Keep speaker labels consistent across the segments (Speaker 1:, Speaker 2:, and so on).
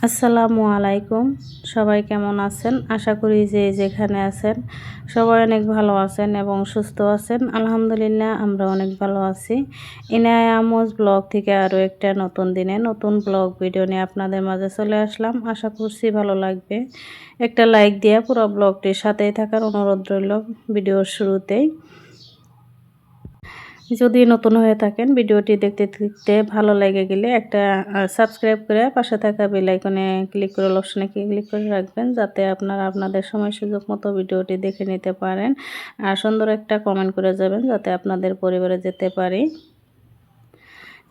Speaker 1: আসসালামু আলাইকুম। সবাই কেমন আছেন? আশা করি যে যেখানে আছেন সবাই অনেক ভালো আছেন এবং সুস্থ আছেন। আলহামদুলিল্লাহ আমরা অনেক ভালো আছি। ইনায়া আমোজ ব্লগ থেকে আরও একটা নতুন দিনে নতুন ব্লগ ভিডিও নিয়ে আপনাদের মাঝে চলে আসলাম। আশা করছি ভালো লাগবে। একটা লাইক দিয়ে পুরো ব্লগটির সাথেই থাকার অনুরোধ রইল ভিডিওর শুরুতেই। যদি নতুন হয়ে থাকেন ভিডিওটি দেখতে দেখতে ভালো লেগে গেলে একটা সাবস্ক্রাইব করে পাশে থাকা বেল আইকনে ক্লিক করে অপশনে ক্লিক করে রাখবেন, যাতে আপনারা আপনাদের সময় সুযোগ মতো ভিডিওটি দেখে নিতে পারেন। আর সুন্দর একটা কমেন্ট করে যাবেন যাতে আপনাদের পরিবারে যেতে পারি।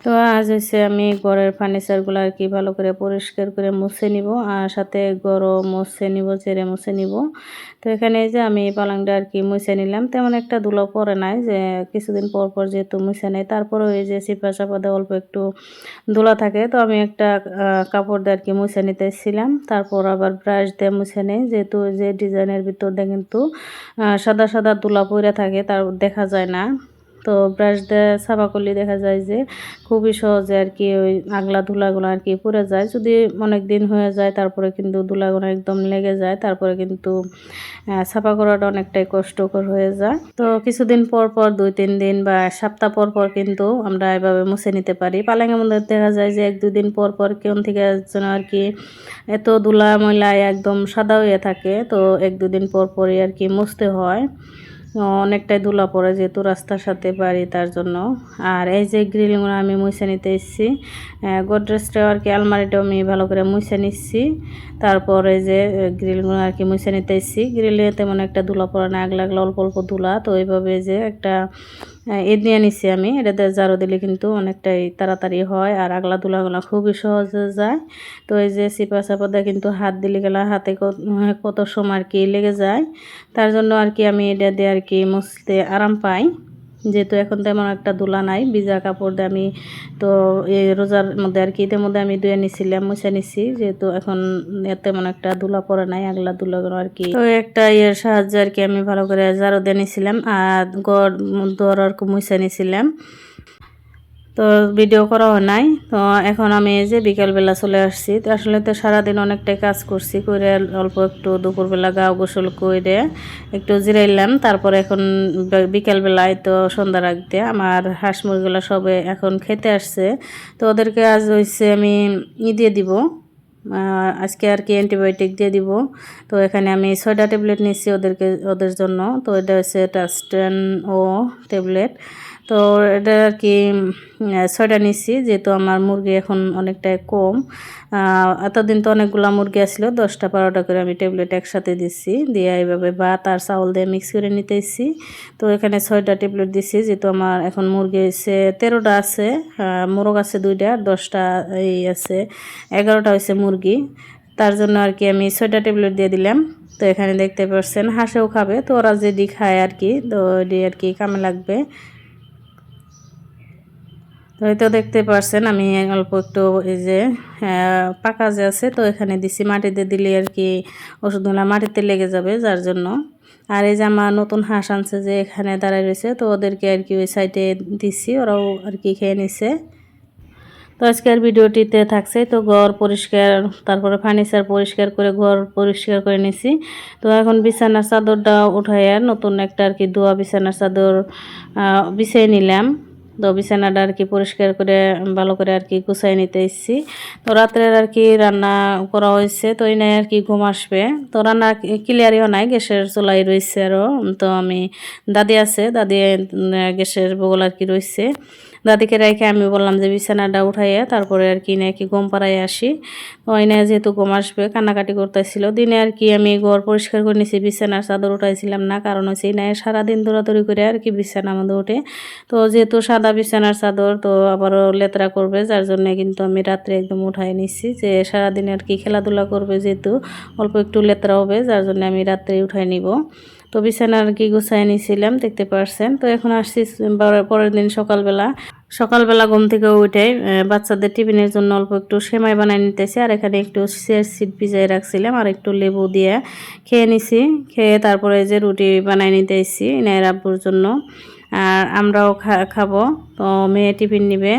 Speaker 1: তো আজ হচ্ছে আমি ঘরের ফার্নিচারগুলো আর কি ভালো করে পরিষ্কার করে মুছে নিব, আর সাথে ঘরও মুছে নিব, ঝেড়ে মুছে নিব। তো এখানে যে আমি পালংটা আর কি মুছে নিলাম, তেমন একটা ধুলো পড়ে নাই, যে কিছুদিন পর পর যেহেতু মুছে নেই, তারপরে ওই যে চিপা চাপা দিয়ে অল্প একটু ধুলা থাকে, তো আমি একটা কাপড় দিয়ে আর কি মুছে নিতেছিলাম। তারপর আবার ব্রাশ দিয়ে মুছে নেই, যেহেতু যে ডিজাইনের ভিতর দিয়ে কিন্তু সাদা সাদা ধুলা পড়ে থাকে, তার দেখা যায় না। তো ব্রাশ দিয়ে সাফা করলে দেখা যায় যে খুবই সহজে আর কি ওই আগলা ধুলাগুলো আর কি পড়ে যায়। যদি অনেক দিন হয়ে যায় তারপরে কিন্তু ধুলাগুলো একদম লেগে যায়, তারপরে কিন্তু সাফা করাটা অনেকটাই কষ্টকর হয়ে যায়। তো কিছুদিন পর পর 2-3 দিন বা সপ্তাহ পর পর কিন্তু আমরা এভাবে মুছে নিতে পারি। পালঙের মধ্যে দেখা যায় যে 1-2 দিন পর পর কেউ থেকে যেন আর কি এত ধুলা ময়লা একদম সাদা হয়ে থাকে, তো 1-2 দিন পর পরই আর কি মুছতে হয়। অনেকটাই ধুলা পড়ে যেহেতু রাস্তার সাথে বাড়ি, তার জন্য। আর এই যে গ্রিলগুলো আমি মুছে নিতে এসেছি, গোদরেজটাও আর কি আলমারিটাও আমি ভালো করে মুছে নিচ্ছি। তারপরে যে গ্রিলগুলো আর কি মুছে নিতে এসেছি, গ্রিলে তেমন একটা ধুলা পড়ে না, আগলা আগলা অল্প অল্প ধুলা। তো এইভাবে যে একটা নিয়ে নিচ্ছি আমি, এটাতে ঝাড়ু দিলে কিন্তু অনেকটাই তাড়াতাড়ি হয়, আর আগলা ধুলাগুলো খুবই সহজে যায়। তো এই যে চিপা চাপা দিয়ে কিন্তু হাত দিলে গেলা হাতে কত সময় আর কি লেগে যায়, তার জন্য আর কি আমি এটা দিয়ে আর কি মুছতে আরাম পাই। যেহেতু এখন তেমন একটা ধুলা নাই, ভিজা কাপড় দিয়ে আমি তো এই রোজার মধ্যে আর কি ইতির মধ্যে আমি ধুয়ে নিছিলাম, মুছে নিছি, যেহেতু এখন তেমন একটা ধুলা পড়ে নাই, আগলা ধুলাগুলো আর কি। তো একটা সাহায্যে আর কি আমি ভালো করে ঝাড়ু দিয়ে নিছিলাম, আর গড় দর আর কি মুছে নিছিলাম। তো ভিডিও করা হয় নাই। তো এখন আমি এই যে বিকালবেলা চলে আসছি। তো আসলে তো সারাদিন অনেকটাই কাজ করছি, করে অল্প একটু দুপুরবেলা গা গোসল করে একটু জিরাইলাম। তারপর এখন বিকালবেলায় তো সন্ধ্যা রাখতে আমার হাঁস মুরগিগুলো সবে এখন খেতে আসছে। তো ওদেরকে আজ হয়েছে আমি দিয়ে দিব, আজকে আর কি অ্যান্টিবায়োটিক দিয়ে দিব। তো এখানে আমি 6টা ট্যাবলেট নিচ্ছি ওদের জন্য। তো এটা হচ্ছে টাস্টেন ও ট্যাবলেট। তো এটা আর কি 6টা নিচ্ছি, যেহেতু আমার মুরগি এখন অনেকটাই কম। এতদিন তো অনেকগুলো মুরগি আসলো, 10টা 12টা করে আমি ট্যাবলেট একসাথে দিচ্ছি, দিয়ে এইভাবে ভাত আর চাউল দিয়ে মিক্স করে নিতেছি। তো এখানে 6টা ট্যাবলেট দিচ্ছি, যেহেতু আমার এখন মুরগি হচ্ছে 13টা আছে, মোরগ আছে 2টা, 10টা এই আছে, 11টা হয়েছে মুরগি। তার জন্য আর কি আমি 6টা ট্যাবলেট দিয়ে দিলাম। তো এখানে দেখতে পাচ্ছেন হাঁসেও খাবে, তো ওরা যেটি খায় আর কি, তো এটি আর কি কামে লাগবে। তো এই তো দেখতে পাচ্ছেন আমি অল্প একটু এই যে পাকা যে আছে, তো এখানে দিছি, মাটিতে দিলে আর কি ওষুধগুলো মাটিতে লেগে যাবে, যার জন্য। আর এই যে আমার নতুন হাঁস আনছে যে এখানে দাঁড়ায় রয়েছে, তো ওদেরকে আর কি ওই সাইডে দিছি, ওরাও আর কি খেয়ে নিছে। তো আজকের ভিডিওটিতে থাকছে তো ঘর পরিষ্কার, তারপরে ফার্নিচার পরিষ্কার করে ঘর পরিষ্কার করে নিছি। তো এখন বিছানার চাদরটা উঠাইয়া নতুন একটা আর কি ধোয়া বিছানার চাদর বিছিয়ে নিলাম। তো বিছানাটা আর কি পরিষ্কার করে ভালো করে আর কি গুছাই নিতে এসেছি। তো রাত্রের আর কি রান্না করা হয়েছে, তো এই নাই আর কি ঘুম আসবে। তো রান্না ক্লিয়ারিও নাই, গ্যাসের চুলাই রয়েছে আরও। তো আমি দাদি আছে, দাদি গ্যাসের বগল আর কি রয়েছে, দাদিকে রেখে আমি বললাম যে বিছানাটা উঠাইয়া তারপরে আর কি নাকি ঘুম পাড়াই আসি। ওই না যেহেতু ঘুম আসবে কান্নাকাটি করতেছিল, দিনে আর কি আমি ঘর পরিষ্কার করে নিয়েছি, বিছানার চাদর উঠাইছিলাম না, কারণ হচ্ছে না সারাদিন দৌড়াদৌড়ি করে আর কি বিছানার মধ্যে ওঠে। তো যেহেতু সাদা বিছানার চাদর তো আবারও লেতরা করবে, যার জন্য কিন্তু আমি রাত্রে একদম উঠাই নিচ্ছি, যে সারাদিন আর কি খেলাধুলা করবে, যেহেতু অল্প একটু লেতরা হবে, যার জন্য আমি রাত্রে উঠাই নিব। তো বিছানা আর কি গুছাই নিয়েছিলাম, দেখতে পারছেন। তো এখন আসছি পরের দিন সকালবেলা ঘুম থেকে উঠে বাচ্চাদের টিফিনের জন্য অল্প একটু সেমাই বানাই নিতেছি, আর এখানে একটু চিয়া সিড ভিজাই রাখছিলাম, আর একটু লেবু দিয়ে খেয়ে নিছি। খেয়ে তারপরে যে রুটি বানাই নিতেছি ইনায়ের আব্বুর জন্য, আর আমরাও খাবো। তো মেয়ে টিফিন নিবে।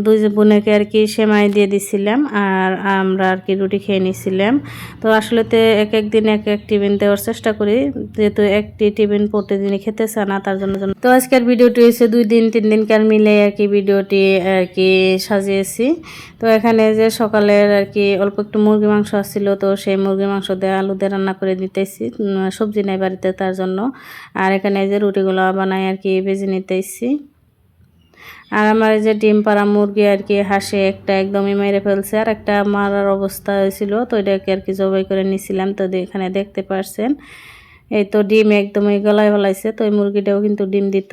Speaker 1: দুই বোনেকে আর কি সেমাই দিয়ে দিছিলাম আর আমরা আর কি রুটি খেয়ে নিছিলাম। তো আসলে তো এক এক দিন এক এক টিফিন দেওয়ার চেষ্টা করি, যেহেতু একটি টিফিন প্রতিদিনই খেতে চায় না তার জন্য। তো আজকের ভিডিওটি হয়েছে 2 দিন 3 দিনকার মিলে আর কি ভিডিওটি আর কি সাজিয়েছি। তো এখানে যে সকালের আর কি অল্প একটু মুরগি মাংস আসছিল, তো সেই মুরগি মাংস দিয়ে আলু দিয়ে রান্না করে দিতেছি, সবজি নেই বাড়িতে তার জন্য। আর এখানে যে রুটিগুলো বানাই আর কি ভেজে নিতেছি। আর আমার এই যে ডিম পাড়া মুরগি আর কি হাসে একটা একদমই মেরে ফেলছে, আর একটা মারার অবস্থা হয়েছিল, তো এটাকে আর কি জবাই করে নিছিলাম। তো এখানে দেখতে পারছেন এই তো ডিম একদমই গলায় ফেলাইছে, তো এই মুরগিটাও কিন্তু ডিম দিত।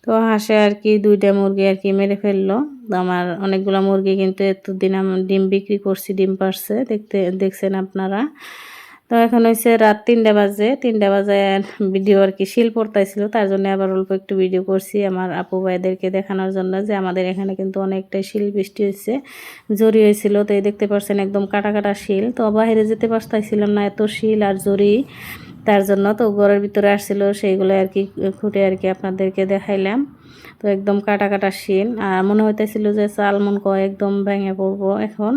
Speaker 1: তো হাসে আর কি 2টা মুরগি আর কি মেরে ফেললো। আমার অনেকগুলো মুরগি কিন্তু এতদিন আমি ডিম বিক্রি করছি, ডিম পারছে দেখছেন আপনারা। তো এখন হয়েছে রাত 3টা বাজে, 3টা বাজে ভিডিও আর কি শিল পড়তাইছিল, তার জন্য আবার অল্প একটু ভিডিও করছি আমার আপু ভাইদেরকে দেখানোর জন্য যে আমাদের এখানে কিন্তু অনেকটাই শিল বৃষ্টি হয়েছে, জরি হয়েছিল। তো এই দেখতে পাচ্ছেন একদম কাটা কাটা শিল, তো বাইরে যেতে পারতাইছিলাম না, এত শিল আর জরি, তার জন্য তো ঘরের ভিতরে আসছিল সেইগুলো আর কি খুঁটে আর কি আপনাদেরকে দেখাইলাম। তো একদম কাটা কাটা শিল, আর মনে হইতেছিল যে চাল মন কয় একদম ভেঙে পড়বো এখন।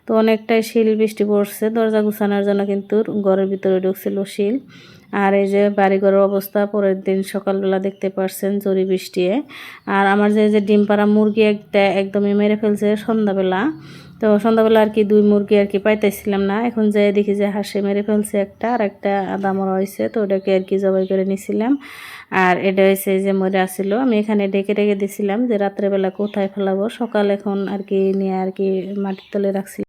Speaker 1: তো অনেকটাই শিল বৃষ্টি পড়ছে, দরজা গুছানোর জন্য কিন্তু ঘরের ভিতরে ঢুকছিল শিল। আর এই যে বাড়িঘরের অবস্থা পরের দিন সকালবেলা দেখতে পারছেন জরি বৃষ্টি। আর আমার যে ডিম পাড়া মুরগি একটা একদমই মেরে ফেলছে সন্ধ্যাবেলা। তো সন্ধ্যাবেলা আর কি 2 মুরগি আর কি পাইতেছিলাম না, এখন যে দেখি যে হাসে মেরে ফেলছে একটা, আর একটা আদা মরা হয়েছে, তো ওটাকে আর কি জবাই করে নিছিলাম। আর এটা হয়েছে যে মরে আসছিল, আমি এখানে ডেকে রেখে দিছিলাম যে রাত্রেবেলা কোথায় ফেলাবো, সকাল এখন আর কি নিয়ে আর কি মাটির তলে রাখছি।